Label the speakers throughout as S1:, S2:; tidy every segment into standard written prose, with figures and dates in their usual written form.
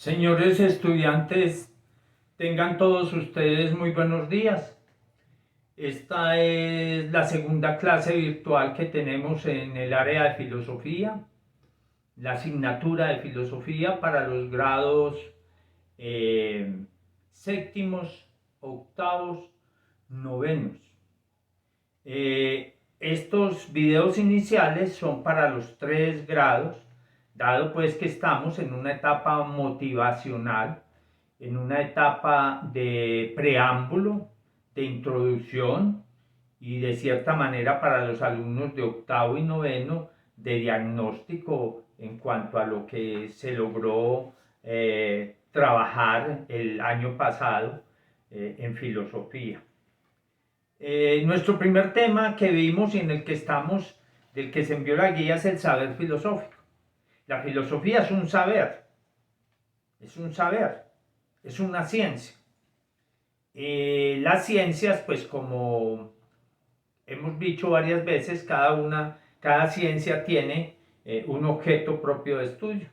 S1: Señores estudiantes, tengan todos ustedes muy buenos días. Esta es la segunda clase virtual que tenemos en el área de filosofía, la asignatura de filosofía para los grados séptimos, octavos, novenos. Estos videos iniciales son para los 3 grados, dado pues que estamos en una etapa motivacional, en una etapa de preámbulo, de introducción y de cierta manera para los alumnos de octavo y noveno de diagnóstico en cuanto a lo que se logró trabajar el año pasado en filosofía. Nuestro primer tema que vimos y en el que estamos, del que se envió la guía, es el saber filosófico. La filosofía es un saber, es una ciencia. Las ciencias, pues como hemos dicho varias veces, cada ciencia tiene un objeto propio de estudio.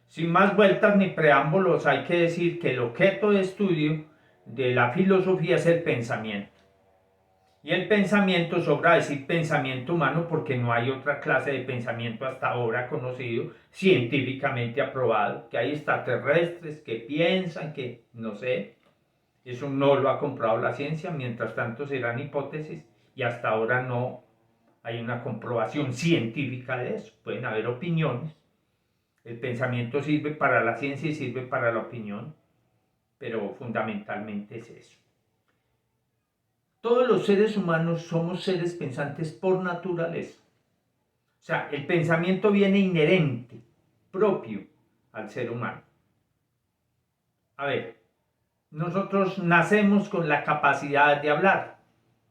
S1: Sin más vueltas ni preámbulos, hay que decir que el objeto de estudio de la filosofía es el pensamiento. Y el pensamiento, sobra decir pensamiento humano porque no hay otra clase de pensamiento hasta ahora conocido, científicamente aprobado, que hay extraterrestres que piensan, que no sé, eso no lo ha comprado la ciencia, mientras tanto serán hipótesis y hasta ahora no hay una comprobación científica de eso. Pueden haber opiniones, el pensamiento sirve para la ciencia y sirve para la opinión, pero fundamentalmente es eso. Todos los seres humanos somos seres pensantes por naturaleza. O sea, el pensamiento viene inherente, propio al ser humano. A ver, nosotros nacemos con la capacidad de hablar.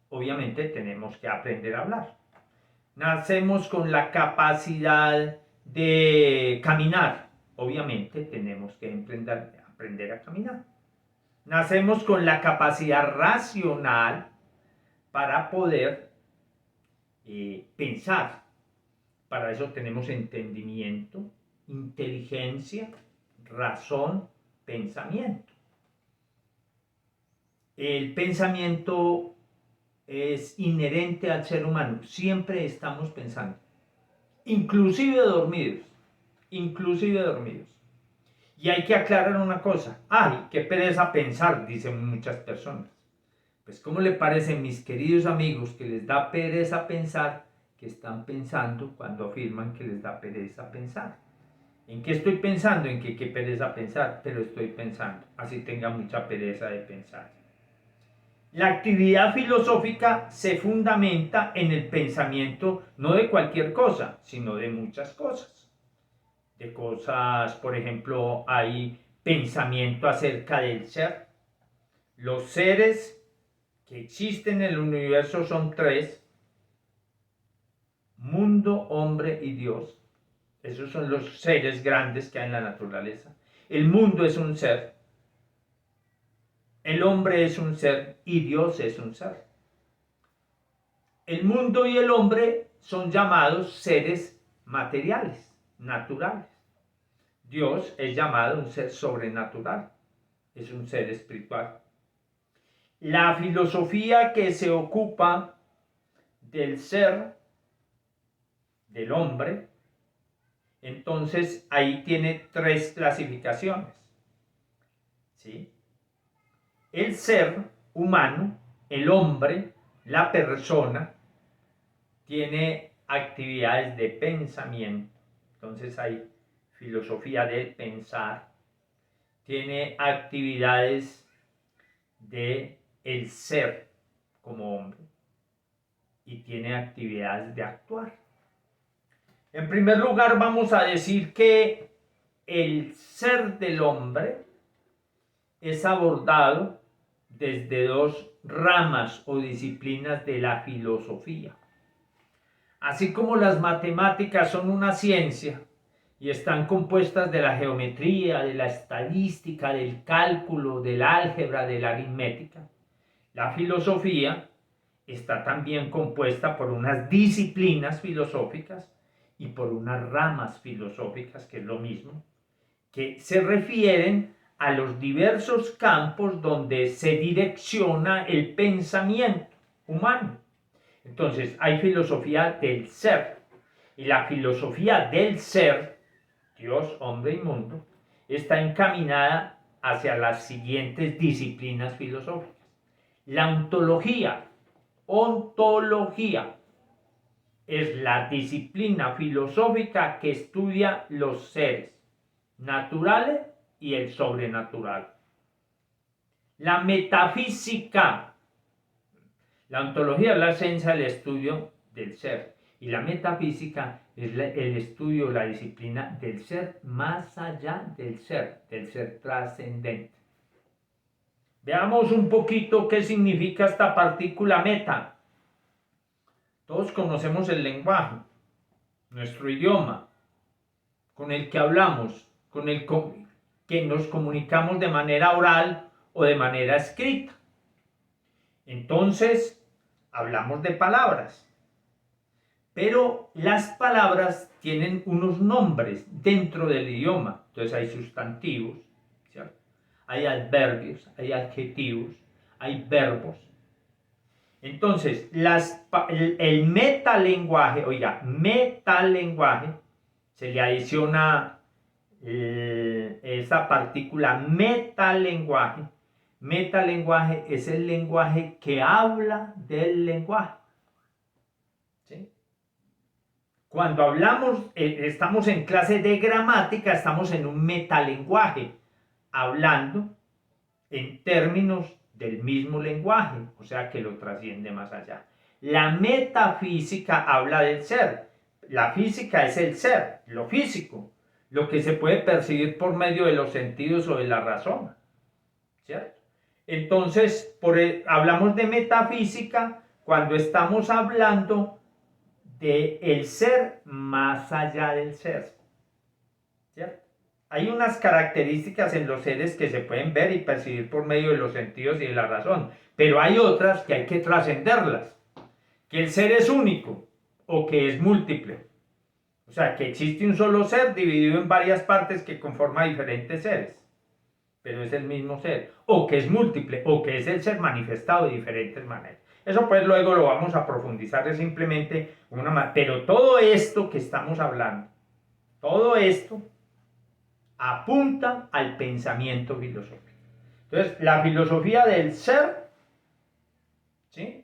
S1: Obviamente tenemos que aprender a hablar. Nacemos con la capacidad de caminar. Obviamente tenemos que aprender a caminar. Nacemos con la capacidad racional para poder pensar. Para eso tenemos entendimiento, inteligencia, razón, pensamiento. El pensamiento es inherente al ser humano, siempre estamos pensando, inclusive dormidos. Y hay que aclarar una cosa, ¡ay, qué pereza pensar!, dicen muchas personas. Pues ¿cómo le parece, mis queridos amigos, que les da pereza pensar, que están pensando cuando afirman que les da pereza pensar? ¿En qué estoy pensando? En que qué pereza pensar, pero estoy pensando, así tenga mucha pereza de pensar. La actividad filosófica se fundamenta en el pensamiento no de cualquier cosa, sino de muchas cosas. De cosas, por ejemplo, hay pensamiento acerca del ser. Los seres que existen en el universo son 3: mundo, hombre y Dios. Esos son los seres grandes que hay en la naturaleza. El mundo es un ser, el hombre es un ser y Dios es un ser. El mundo y el hombre son llamados seres materiales, naturales. Dios es llamado un ser sobrenatural, es un ser espiritual. La filosofía que se ocupa del ser, del hombre, entonces ahí tiene 3 clasificaciones. ¿Sí? El ser humano, el hombre, la persona, tiene actividades de pensamiento. Entonces hay filosofía del pensar, tiene actividades de el ser como hombre y tiene actividades de actuar. En primer lugar, vamos a decir que el ser del hombre es abordado desde 2 ramas o disciplinas de la filosofía. Así como las matemáticas son una ciencia y están compuestas de la geometría, de la estadística, del cálculo, del álgebra, de la aritmética, la filosofía está también compuesta por unas disciplinas filosóficas y por unas ramas filosóficas, que es lo mismo, que se refieren a los diversos campos donde se direcciona el pensamiento humano. Entonces, hay filosofía del ser. Y la filosofía del ser, Dios, hombre y mundo, está encaminada hacia las siguientes disciplinas filosóficas. La ontología es la disciplina filosófica que estudia los seres naturales y el sobrenatural. La metafísica, la ontología es la ciencia del estudio del ser, y la metafísica es el estudio, la disciplina del ser más allá del ser trascendente. Veamos un poquito qué significa esta partícula meta. Todos conocemos el lenguaje, nuestro idioma, con el que hablamos, con el que nos comunicamos de manera oral o de manera escrita. Entonces, hablamos de palabras. Pero las palabras tienen unos nombres dentro del idioma. Entonces hay sustantivos, ¿cierto? Hay adverbios, hay adjetivos, hay verbos. Entonces, el metalenguaje, metalenguaje, se le adiciona esa partícula metalenguaje. Metalenguaje es el lenguaje que habla del lenguaje. ¿Sí? Cuando hablamos, estamos en clase de gramática, estamos en un metalenguaje, hablando en términos del mismo lenguaje, o sea que lo trasciende más allá. La metafísica habla del ser. La física es el ser, lo físico, lo que se puede percibir por medio de los sentidos o de la razón, ¿cierto? Entonces, hablamos de metafísica cuando estamos hablando del ser más allá del ser, ¿cierto? Hay unas características en los seres que se pueden ver y percibir por medio de los sentidos y de la razón, pero hay otras que hay que trascenderlas, que el ser es único o que es múltiple, o sea, que existe un solo ser dividido en varias partes que conforma diferentes seres, pero es el mismo ser, o que es múltiple, o que es el ser manifestado de diferentes maneras. Eso pues luego lo vamos a profundizar, es simplemente pero todo esto que estamos hablando, todo esto apunta al pensamiento filosófico. Entonces, la filosofía del ser, ¿sí?,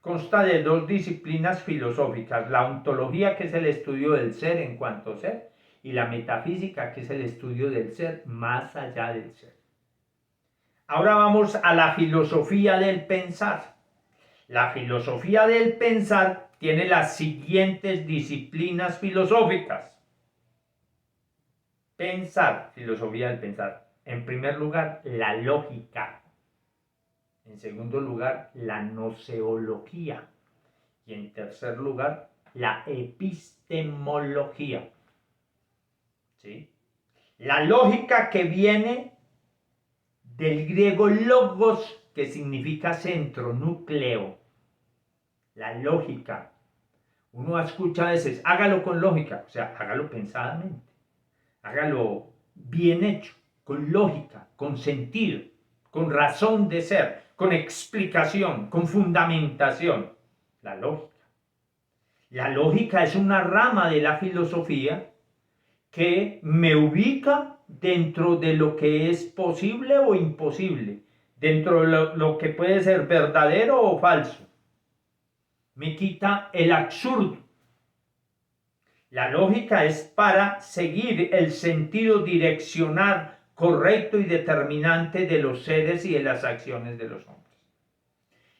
S1: consta de dos disciplinas filosóficas, la ontología, que es el estudio del ser en cuanto ser, y la metafísica, que es el estudio del ser más allá del ser. Ahora vamos a la filosofía del pensar. La filosofía del pensar tiene las siguientes disciplinas filosóficas. Pensar, filosofía del pensar. En primer lugar, la lógica. En segundo lugar, la gnoseología. Y en tercer lugar, la epistemología. ¿Sí? La lógica, que viene del griego logos, que significa centro, núcleo. La lógica. Uno escucha a veces, hágalo con lógica, o sea, hágalo pensadamente. Hágalo bien hecho, con lógica, con sentido, con razón de ser, con explicación, con fundamentación. La lógica. La lógica es una rama de la filosofía que me ubica dentro de lo que es posible o imposible, dentro de lo que puede ser verdadero o falso. Me quita el absurdo. La lógica es para seguir el sentido direccional correcto y determinante de los seres y de las acciones de los hombres.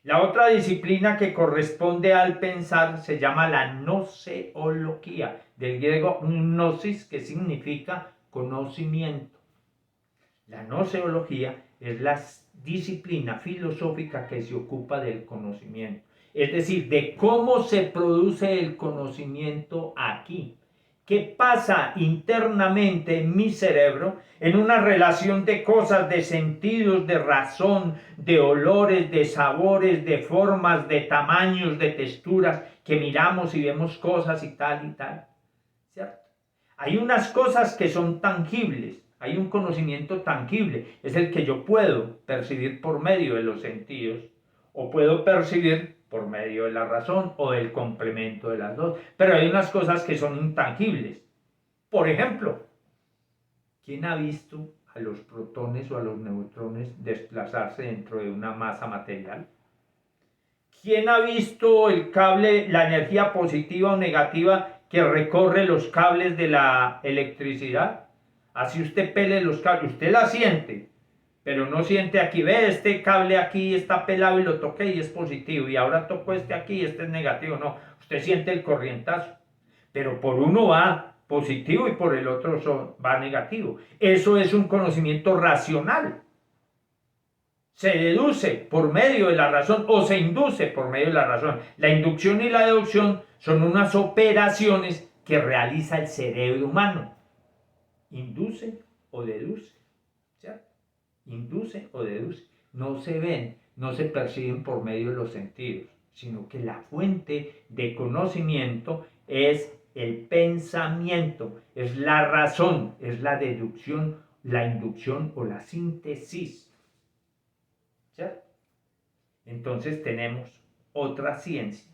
S1: La otra disciplina que corresponde al pensar se llama la gnoseología, del griego gnosis, que significa conocimiento. La gnoseología es la disciplina filosófica que se ocupa del conocimiento, es decir, de cómo se produce el conocimiento aquí. ¿Qué pasa internamente en mi cerebro en una relación de cosas, de sentidos, de razón, de olores, de sabores, de formas, de tamaños, de texturas, que miramos y vemos cosas y tal, ¿cierto? Hay unas cosas que son tangibles, Hay un conocimiento tangible, es el que yo puedo percibir por medio de los sentidos o puedo percibir por medio de la razón o del complemento de las dos. Pero hay unas cosas que son intangibles. Por ejemplo, ¿quién ha visto a los protones o a los neutrones desplazarse dentro de una masa material? ¿Quién ha visto el cable, la energía positiva o negativa que recorre los cables de la electricidad? Así usted pele los cables, usted la siente, pero no siente aquí, ve, este cable aquí está pelado y lo toqué y es positivo, y ahora toco este aquí y este es negativo. No, usted siente el corrientazo, pero por uno va positivo y por el otro va negativo. Eso es un conocimiento racional. Se deduce por medio de la razón o se induce por medio de la razón. La inducción y la deducción son unas operaciones que realiza el cerebro humano. Induce o deduce, ¿cierto? Induce o deduce. No se ven, no se perciben por medio de los sentidos, sino que la fuente de conocimiento es el pensamiento, es la razón, es la deducción, la inducción o la síntesis, ¿cierto? Entonces tenemos otra ciencia.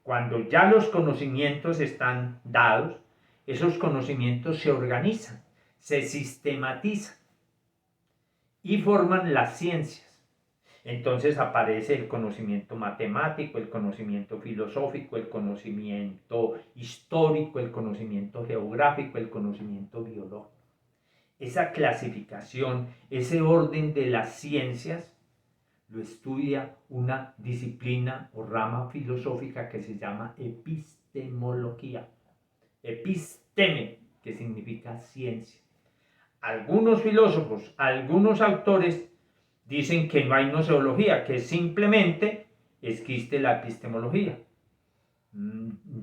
S1: Cuando ya los conocimientos están dados, esos conocimientos se organizan, se sistematizan y forman las ciencias. Entonces aparece el conocimiento matemático, el conocimiento filosófico, el conocimiento histórico, el conocimiento geográfico, el conocimiento biológico. Esa clasificación, ese orden de las ciencias, lo estudia una disciplina o rama filosófica que se llama epistemología. Episteme, que significa ciencia. Algunos filósofos, algunos autores dicen que no hay noseología, que simplemente existe la epistemología.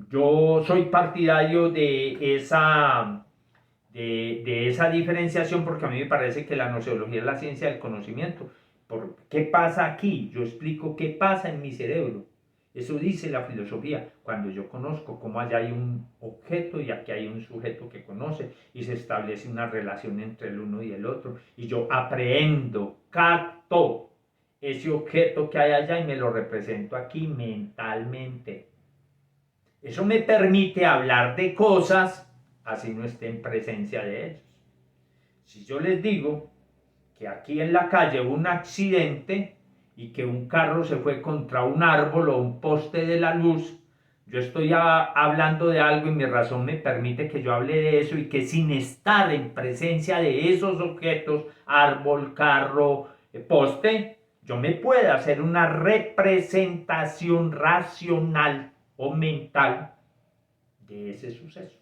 S1: Yo soy partidario de esa diferenciación porque a mí me parece que la noseología es la ciencia del conocimiento. ¿Qué pasa aquí? Yo explico qué pasa en mi cerebro. Eso dice la filosofía. Cuando yo conozco cómo allá hay un objeto y aquí hay un sujeto que conoce y se establece una relación entre el uno y el otro y yo aprehendo, capto ese objeto que hay allá y me lo represento aquí mentalmente. Eso me permite hablar de cosas así no esté en presencia de ellos. Si yo les digo que aquí en la calle hubo un accidente y que un carro se fue contra un árbol o un poste de la luz, yo estoy hablando de algo y mi razón me permite que yo hable de eso y que sin estar en presencia de esos objetos, árbol, carro, poste, yo me pueda hacer una representación racional o mental de ese suceso.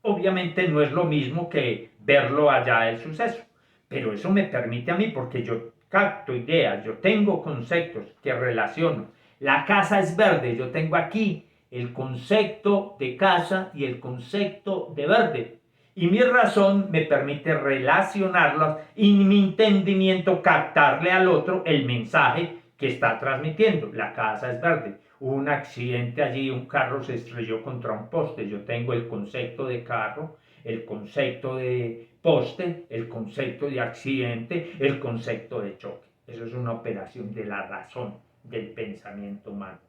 S1: Obviamente no es lo mismo que verlo allá el suceso, pero eso me permite a mí porque yo capto ideas, yo tengo conceptos que relaciono. La casa es verde, yo tengo aquí el concepto de casa y el concepto de verde. Y mi razón me permite relacionarlos y mi entendimiento captarle al otro el mensaje que está transmitiendo. La casa es verde. Hubo un accidente allí, un carro se estrelló contra un poste. Yo tengo el concepto de carro, el concepto de poste, el concepto de accidente, el concepto de choque. Eso es una operación de la razón, del pensamiento humano.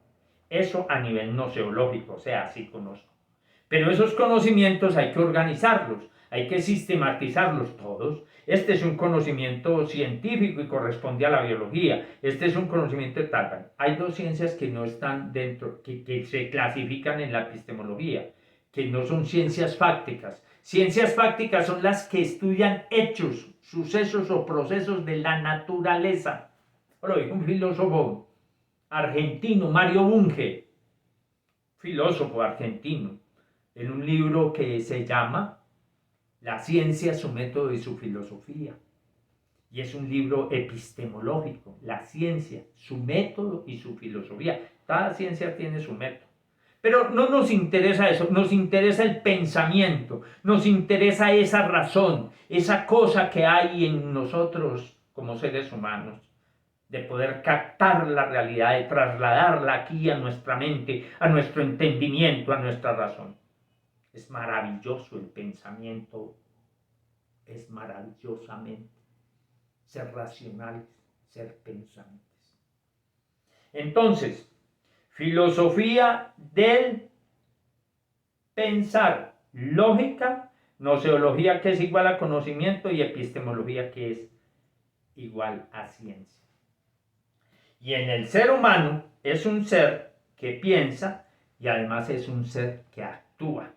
S1: Eso a nivel noseológico, o sea, así conozco. Pero esos conocimientos hay que organizarlos, hay que sistematizarlos todos. Este es un conocimiento científico y corresponde a la biología. Este es un conocimiento de tal. Hay dos ciencias que no están dentro, que se clasifican en la epistemología, que no son ciencias fácticas. Ciencias fácticas son las que estudian hechos, sucesos o procesos de la naturaleza. Lo dijo un filósofo argentino, Mario Bunge, filósofo argentino, en un libro que se llama La ciencia, su método y su filosofía. Y es un libro epistemológico, la ciencia, su método y su filosofía. Cada ciencia tiene su método. Pero no nos interesa eso, nos interesa el pensamiento, nos interesa esa razón, esa cosa que hay en nosotros como seres humanos, de poder captar la realidad, de trasladarla aquí a nuestra mente, a nuestro entendimiento, a nuestra razón. Es maravilloso el pensamiento es maravillosamente ser racionales, ser pensantes. Entonces, filosofía del pensar, lógica, gnoseología que es igual a conocimiento y epistemología que es igual a ciencia. Y en el ser humano es un ser que piensa y además es un ser que actúa.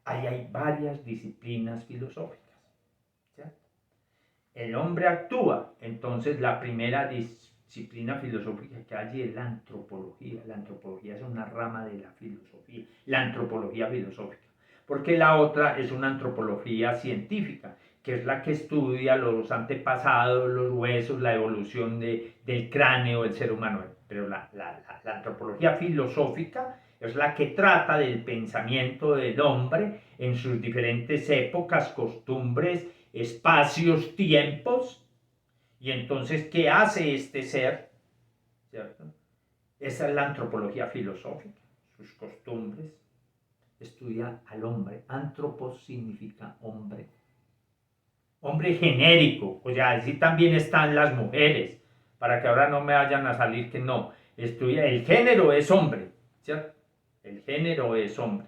S1: Ahí hay varias disciplinas filosóficas, ¿cierto? El hombre actúa, entonces la primera disciplina filosófica que hay es la antropología. La antropología es una rama de la filosofía, la antropología filosófica, porque la otra es una antropología científica, que es la que estudia los antepasados, los huesos, la evolución del cráneo del ser humano. Pero la antropología filosófica es la que trata del pensamiento del hombre en sus diferentes épocas, costumbres, espacios, tiempos. Y entonces, ¿qué hace este ser? ¿Cierto? Esa es la antropología filosófica, sus costumbres. Estudia al hombre. Antropos significa hombre. Hombre genérico, o sea, así también están las mujeres, para que ahora no me vayan a salir que no. Estudia, el género es hombre, ¿cierto? El género es hombre,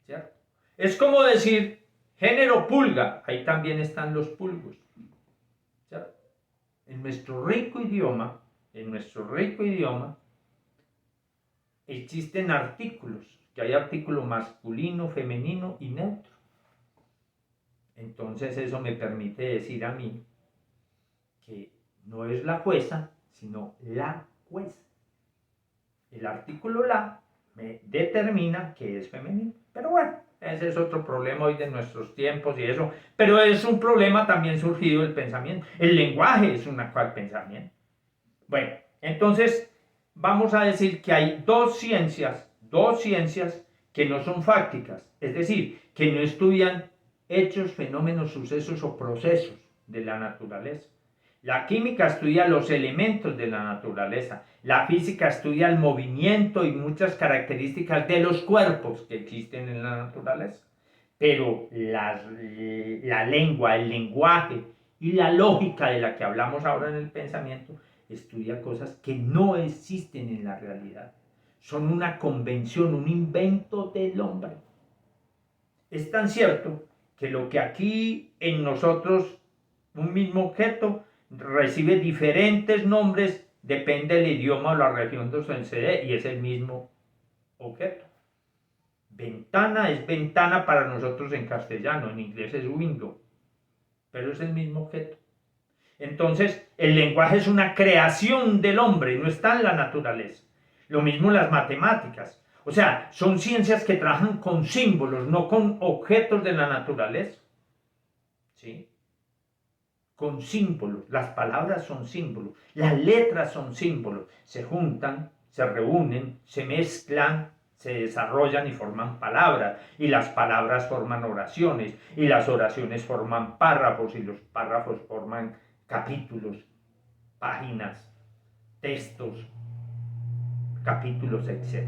S1: ¿cierto? Es como decir género pulga, ahí también están los pulgos, ¿cierto? En nuestro rico idioma, existen artículos, que hay artículo masculino, femenino y neutro. Entonces eso me permite decir a mí que no es la jueza, sino la jueza. El artículo la me determina que es femenino. Pero bueno, ese es otro problema hoy de nuestros tiempos y eso. Pero es un problema también surgido del pensamiento. El lenguaje es un actual pensamiento. Bueno, entonces vamos a decir que hay dos ciencias que no son fácticas. Es decir, que no estudian hechos, fenómenos, sucesos o procesos de la naturaleza. La química estudia los elementos de la naturaleza. La física estudia el movimiento y muchas características de los cuerpos que existen en la naturaleza. Pero la lengua, el lenguaje y la lógica de la que hablamos ahora en el pensamiento estudia cosas que no existen en la realidad. Son una convención, un invento del hombre. Es tan cierto que lo que aquí en nosotros, un mismo objeto, recibe diferentes nombres, depende del idioma o la región donde se dé, y es el mismo objeto. Ventana es ventana para nosotros en castellano, en inglés es window, pero es el mismo objeto. Entonces, el lenguaje es una creación del hombre, no está en la naturaleza. Lo mismo las matemáticas. O sea, son ciencias que trabajan con símbolos, no con objetos de la naturaleza. ¿Sí? Con símbolos. Las palabras son símbolos. Las letras son símbolos. Se juntan, se reúnen, se mezclan, se desarrollan y forman palabras. Y las palabras forman oraciones. Y las oraciones forman párrafos. Y los párrafos forman capítulos, páginas, textos, capítulos, etc.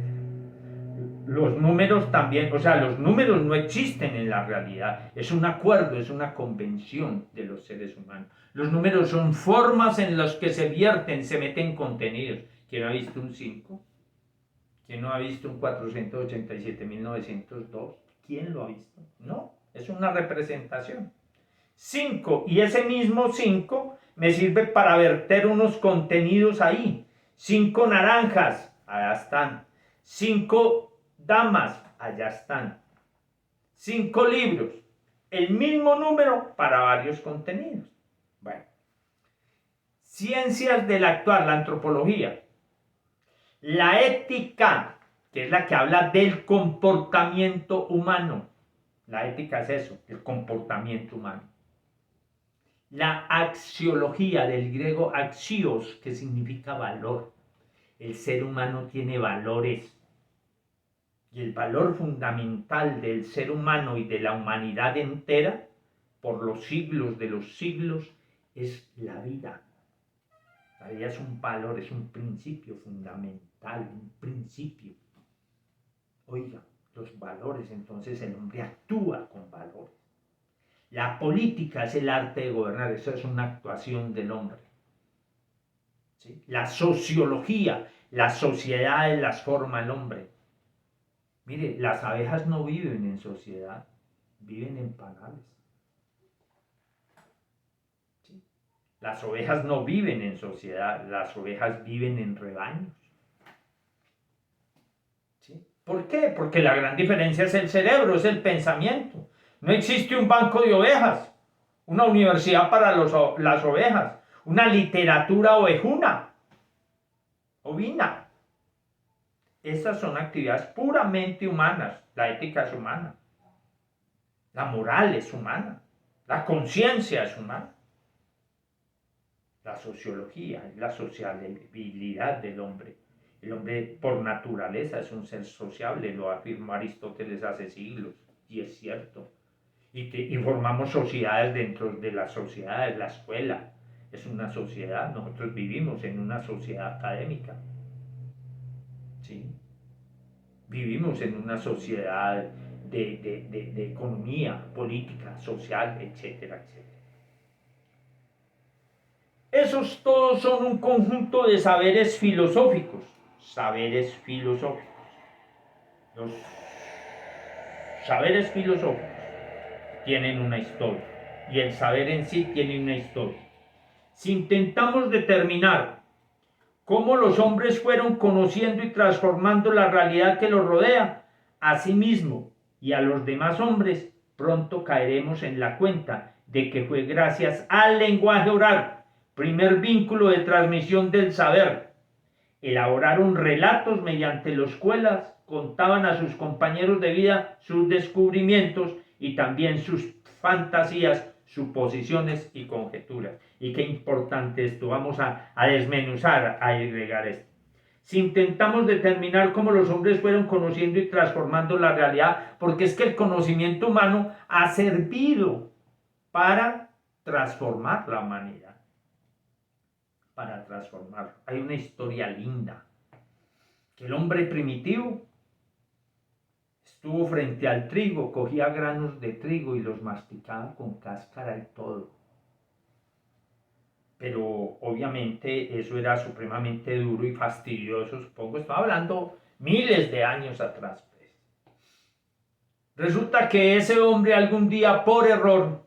S1: Los números también, o sea, los números no existen en la realidad, es un acuerdo, es una convención de los seres humanos. Los números son formas en las que se vierten, se meten contenidos. ¿Quién ha visto un 5? ¿Quién no ha visto un 487.902? ¿Quién lo ha visto? No, es una representación. 5, y ese mismo 5 me sirve para verter unos contenidos ahí. 5 naranjas, allá están. 5 damas, allá están. 5 libros, el mismo número para varios contenidos. Bueno, ciencias del actual, la antropología. La ética, que es la que habla del comportamiento humano. La ética es eso, el comportamiento humano. La axiología, del griego axios, que significa valor. El ser humano tiene valores. Y el valor fundamental del ser humano y de la humanidad entera, por los siglos de los siglos, es la vida. La vida es un valor, es un principio fundamental, un principio. Oiga, los valores, entonces el hombre actúa con valores. La política es el arte de gobernar, eso es una actuación del hombre. ¿Sí? La sociología, las sociedades las forma el hombre. Mire, las abejas no viven en sociedad, viven en panales. ¿Sí? Las ovejas no viven en sociedad, las ovejas viven en rebaños. ¿Sí? ¿Por qué? Porque la gran diferencia es el cerebro, es el pensamiento. No existe un banco de ovejas, una universidad para las ovejas, una literatura ovejuna, ovina. Esas son actividades puramente humanas. La ética es humana, la moral es humana, la conciencia es humana. La sociología es la sociabilidad del hombre. El hombre por naturaleza es un ser sociable, lo afirmó Aristóteles hace siglos, y es cierto. Y formamos sociedades dentro de las sociedades, la escuela es una sociedad, nosotros vivimos en una sociedad académica, ¿sí? Vivimos en una sociedad de economía, política, social, etcétera, etcétera. Esos todos son un conjunto de saberes filosóficos. Saberes filosóficos. Los saberes filosóficos tienen una historia y el saber en sí tiene una historia. Si intentamos determinar cómo los hombres fueron conociendo y transformando la realidad que los rodea, a sí mismo y a los demás hombres, pronto caeremos en la cuenta de que fue gracias al lenguaje oral, primer vínculo de transmisión del saber. Elaboraron relatos mediante los cuales contaban a sus compañeros de vida sus descubrimientos y también sus fantasías, suposiciones y conjeturas. Y qué importante esto, vamos a desmenuzar, a agregar esto. Si intentamos determinar cómo los hombres fueron conociendo y transformando la realidad, porque es que el conocimiento humano ha servido para transformar la humanidad, para transformarlo. Hay una historia linda, que el hombre primitivo estuvo frente al trigo, cogía granos de trigo y los masticaba con cáscara y todo. Pero obviamente eso era supremamente duro y fastidioso, supongo, estaba hablando miles de años atrás. Pues. Resulta que ese hombre algún día, por error,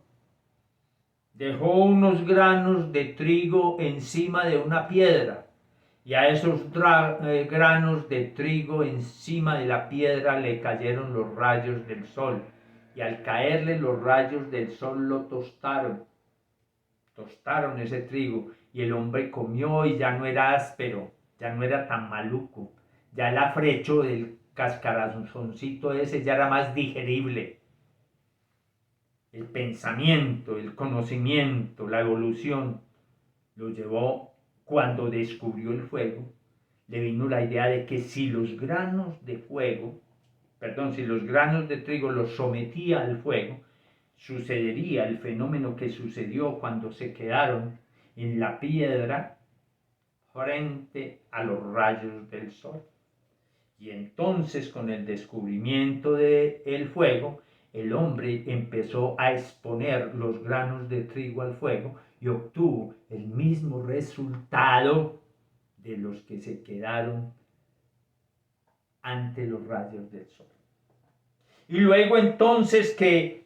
S1: dejó unos granos de trigo encima de una piedra. Y a esos granos de trigo encima de la piedra le cayeron los rayos del sol. Y al caerle los rayos del sol lo tostaron. Tostaron ese trigo. Y el hombre comió y ya no era áspero, ya no era tan maluco. Ya el afrecho del cascarazoncito ese ya era más digerible. El pensamiento, el conocimiento, la evolución lo llevó cuando descubrió el fuego. Le vino la idea de que si los granos de trigo los sometía al fuego, sucedería el fenómeno que sucedió cuando se quedaron en la piedra frente a los rayos del sol. Y entonces con el descubrimiento del fuego, el hombre empezó a exponer los granos de trigo al fuego y obtuvo el mismo resultado de los que se quedaron ante los rayos del sol. Y luego entonces que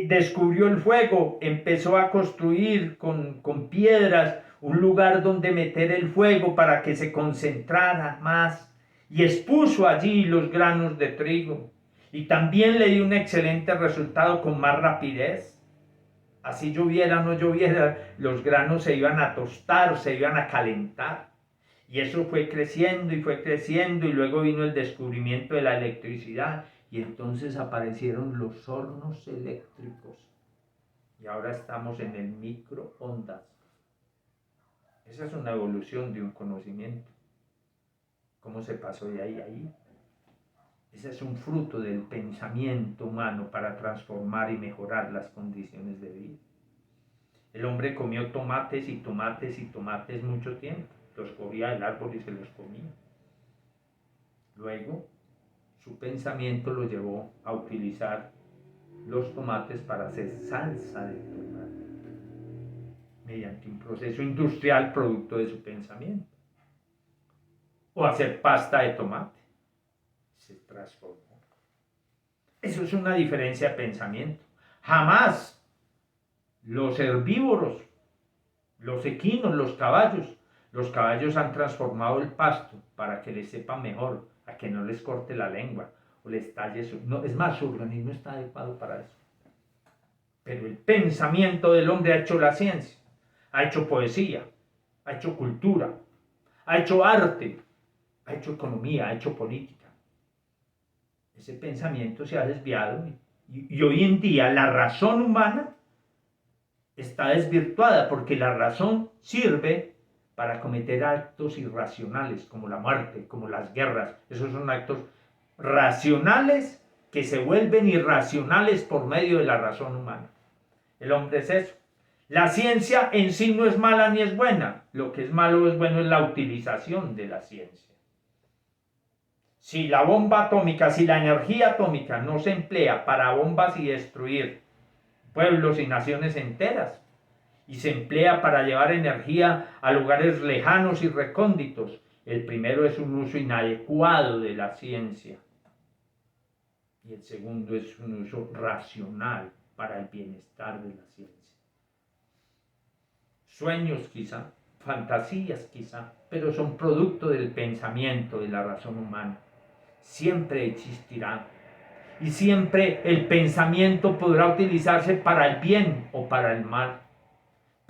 S1: descubrió el fuego, empezó a construir con piedras un lugar donde meter el fuego para que se concentrara más y expuso allí los granos de trigo. Y también le dio un excelente resultado con más rapidez. Así lloviera o no lloviera, los granos se iban a tostar, se iban a calentar. Y eso fue creciendo y luego vino el descubrimiento de la electricidad y entonces aparecieron los hornos eléctricos. Y ahora estamos en el microondas. Esa es una evolución de un conocimiento. ¿Cómo se pasó de ahí a ahí? Ese es un fruto del pensamiento humano para transformar y mejorar las condiciones de vida. El hombre comió tomates y tomates y tomates mucho tiempo. Los cogía del árbol y se los comía. Luego, su pensamiento lo llevó a utilizar los tomates para hacer salsa de tomate mediante un proceso industrial producto de su pensamiento. O hacer pasta de tomate. Se transformó. Eso es una diferencia de pensamiento. Jamás los herbívoros, los equinos, los caballos han transformado el pasto para que les sepa mejor, a que no les corte la lengua o les talle su... No, es más, su organismo está adecuado para eso. Pero el pensamiento del hombre ha hecho la ciencia, ha hecho poesía, ha hecho cultura, ha hecho arte, ha hecho economía, ha hecho política. Ese pensamiento se ha desviado y hoy en día la razón humana está desvirtuada porque la razón sirve para cometer actos irracionales como la muerte, como las guerras. Esos son actos racionales que se vuelven irracionales por medio de la razón humana. El hombre es eso. La ciencia en sí no es mala ni es buena. Lo que es malo o es bueno es la utilización de la ciencia. Si la bomba atómica, si la energía atómica no se emplea para bombas y destruir pueblos y naciones enteras, y se emplea para llevar energía a lugares lejanos y recónditos, el primero es un uso inadecuado de la ciencia y el segundo es un uso racional para el bienestar de la ciencia. Sueños quizá, fantasías quizá, pero son producto del pensamiento de la razón humana. Siempre existirá y siempre el pensamiento podrá utilizarse para el bien o para el mal.